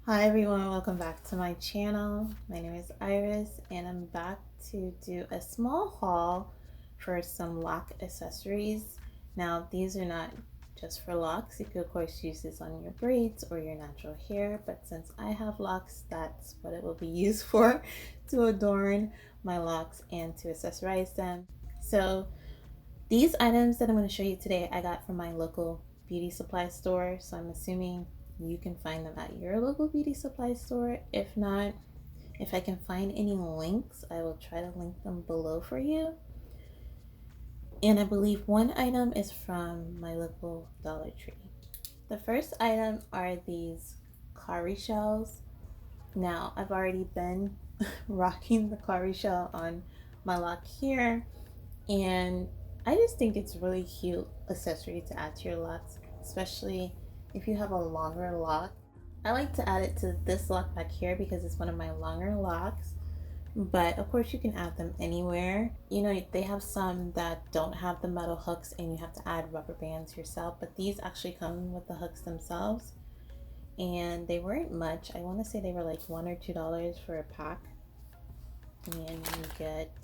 Hi everyone, welcome back to my channel. My name is Iris and I'm back to do a small haul for some lock accessories. Now these are not just for locks. You could of course use this on your braids or your natural hair, but since I have locks, that's what it will be used for, to adorn my locks and to accessorize them. So these items that I'm going to show you today I got from my local beauty supply store, so I'm assuming you can find them at your local beauty supply store. If not, if I can find any links, I will try to link them below for you. And I believe one item is from my local Dollar Tree. The first item are these Cowrie shells. Now I've already been rocking the Cowrie shell on my lock here, and I just think it's really cute accessory to add to your locks, especially if you have a longer lock. I like to add it to this lock back here because it's one of my longer locks, but of course you can add them anywhere. You know, they have some that don't have the metal hooks and you have to add rubber bands yourself, but these actually come with the hooks themselves, and they weren't much. I want to say they were like $1 or $2 for a pack, and you get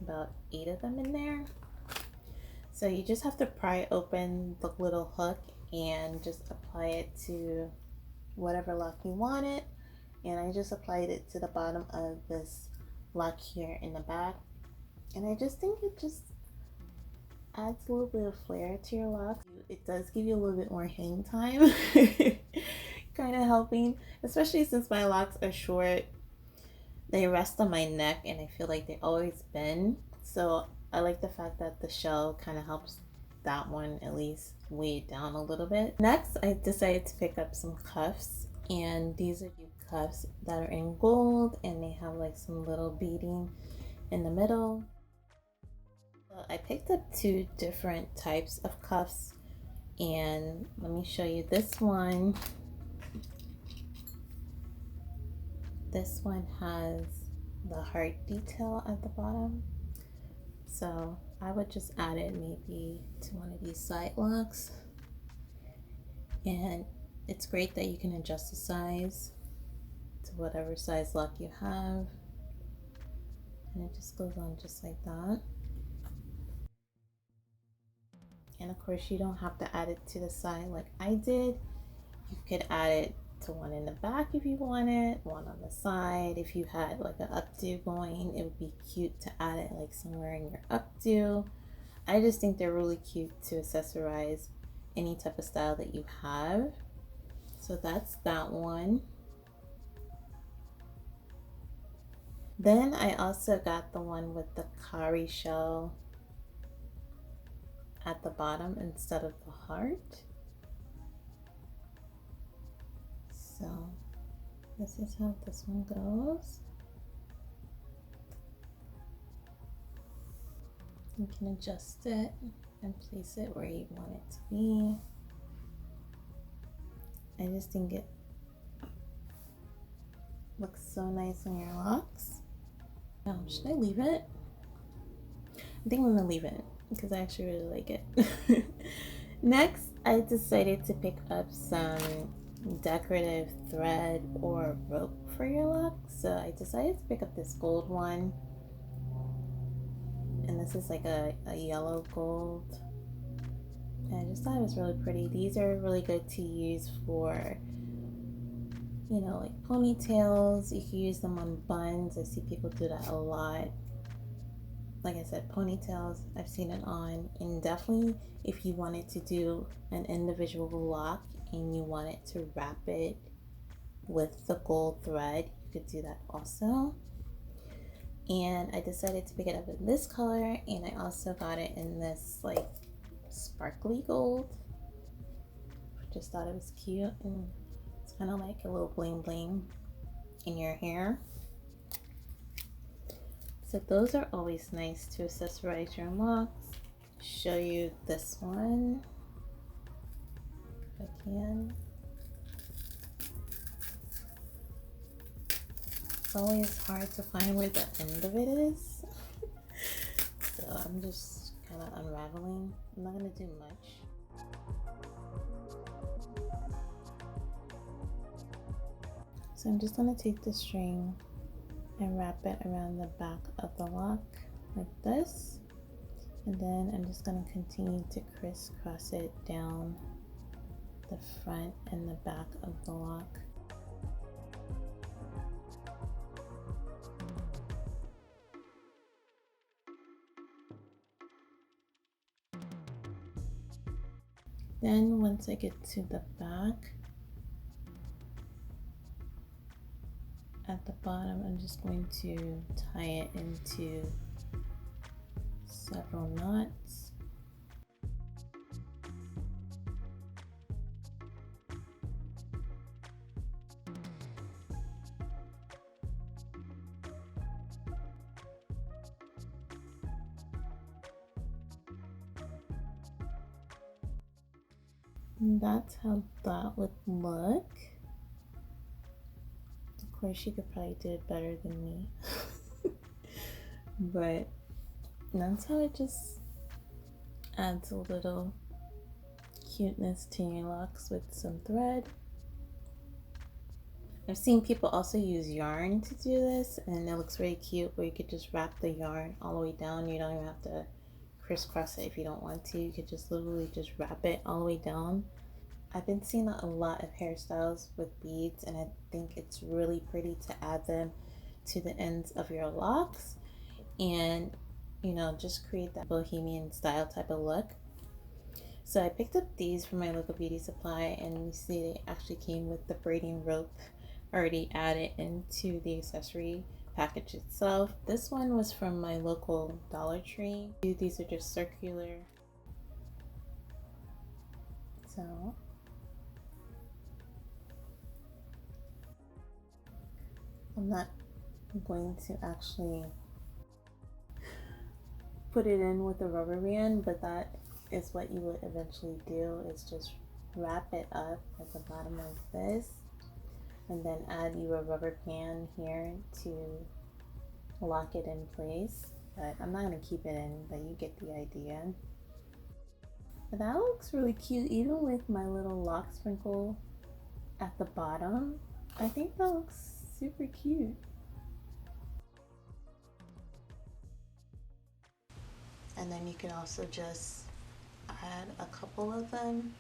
about 8 of them in there. So you just have to pry open the little hook and just apply it to whatever lock you want it. And I just applied it to the bottom of this lock here in the back. And I just think it just adds a little bit of flair to your locks. It does give you a little bit more hang time, kind of helping, especially since my locks are short. They rest on my neck and I feel like they always bend. So I like the fact that the shell kind of helps that one at least weigh it down a little bit. Next, I decided to pick up some cuffs, and these are cute cuffs that are in gold and they have like some little beading in the middle. So I picked up 2 different types of cuffs, and let me show you this one. This one has the heart detail at the bottom. So I would just add it maybe to one of these side locks. And it's great that you can adjust the size to whatever size lock you have. And it just goes on just like that. And of course you don't have to add it to the side like I did. You could add it to one in the back if you wanted, one on the side. If you had like an updo going, it would be cute to add it like somewhere in your updo. I just think they're really cute to accessorize any type of style that you have. So that's that one. Then I also got the one with the Cowrie shell at the bottom instead of the heart. So this is how this one goes. You can adjust it and place it where you want it to be. I just think it looks so nice on your locks. Now, should I leave it? I think I'm gonna leave it because I actually really like it. Next, I decided to pick up some decorative thread or rope for your lock. So I decided to pick up this gold one, and this is like a yellow gold, and I just thought it was really pretty. These are really good to use for, you know, like ponytails. You can use them on buns. I see people do that a lot. Like I said, ponytails I've seen it on, and definitely if you wanted to do an individual lock and you wanted to wrap it with the gold thread, you could do that also. And I decided to pick it up in this color, and I also got it in this like sparkly gold. Just thought it was cute, and it's kind of like a little bling bling in your hair. So those are always nice to accessorize your locks. Show you this one if I can. It's always hard to find where the end of it is. So I'm just kind of unraveling. I'm not going to do much. So I'm just going to take the string and wrap it around the back of the lock like this. And then I'm just going to continue to crisscross it down the front and the back of the lock. Then once I get to the back, at the bottom, I'm just going to tie it into several knots. And that's how that would look. Of course, you could probably do it better than me. But that's how it just adds a little cuteness to your locks with some thread. I've seen people also use yarn to do this, and it looks really cute where you could just wrap the yarn all the way down. You don't even have to crisscross it if you don't want to. You could just literally just wrap it all the way down. I've been seeing a lot of hairstyles with beads, and I think it's really pretty to add them to the ends of your locks and, you know, just create that bohemian style type of look. So I picked up these from my local beauty supply, and you see they actually came with the braiding rope already added into the accessory package itself. This one was from my local Dollar Tree. These are just circular. So I'm not going to actually put it in with a rubber band, but that is what you would eventually do, is just wrap it up at the bottom like this, and then add you a rubber band here to lock it in place. But I'm not going to keep it in, but you get the idea. But that looks really cute, even with my little lock sprinkle at the bottom. I think that looks super cute. And then you can also just add a couple of them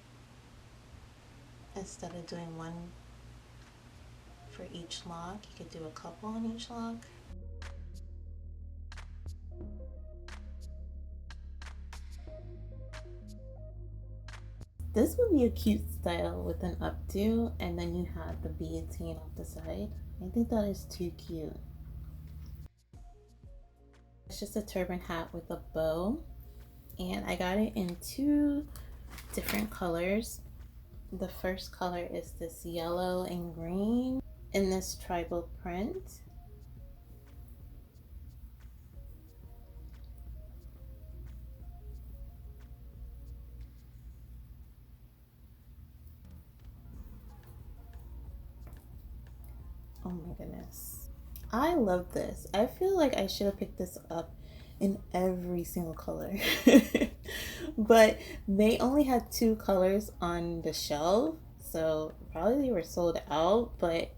instead of doing one for each lock. You could do a couple on each lock. This would be a cute style with an updo, and then you have the beads hanging off the side. I think that is too cute. It's just a turban hat with a bow, and I got it in 2 different colors. The first color is this yellow and green in this tribal print. Oh my goodness, I love this. I feel like I should have picked this up in every single color. But they only had 2 colors on the shelf, so probably they were sold out. But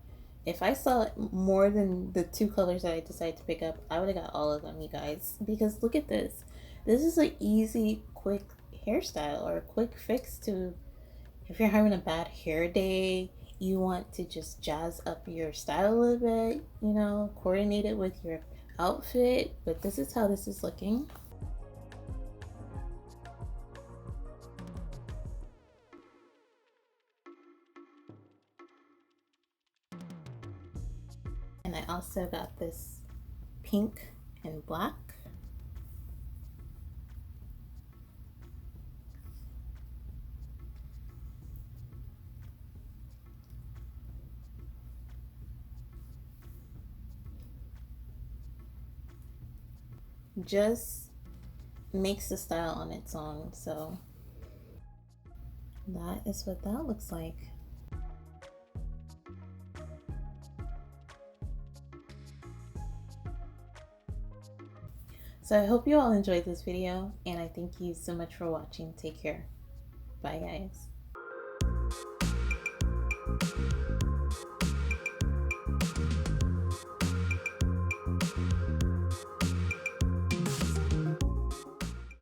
if I saw more than the 2 colors that I decided to pick up, I would have got all of them, you guys. Because look at this. This is an easy, quick hairstyle, or a quick fix to if you're having a bad hair day, you want to just jazz up your style a little bit, you know, coordinate it with your outfit. But this is how this is looking. And I also got this pink and black. Just makes the style on its own. So that is what that looks like. So I hope you all enjoyed this video, and I thank you so much for watching. Take care. Bye guys.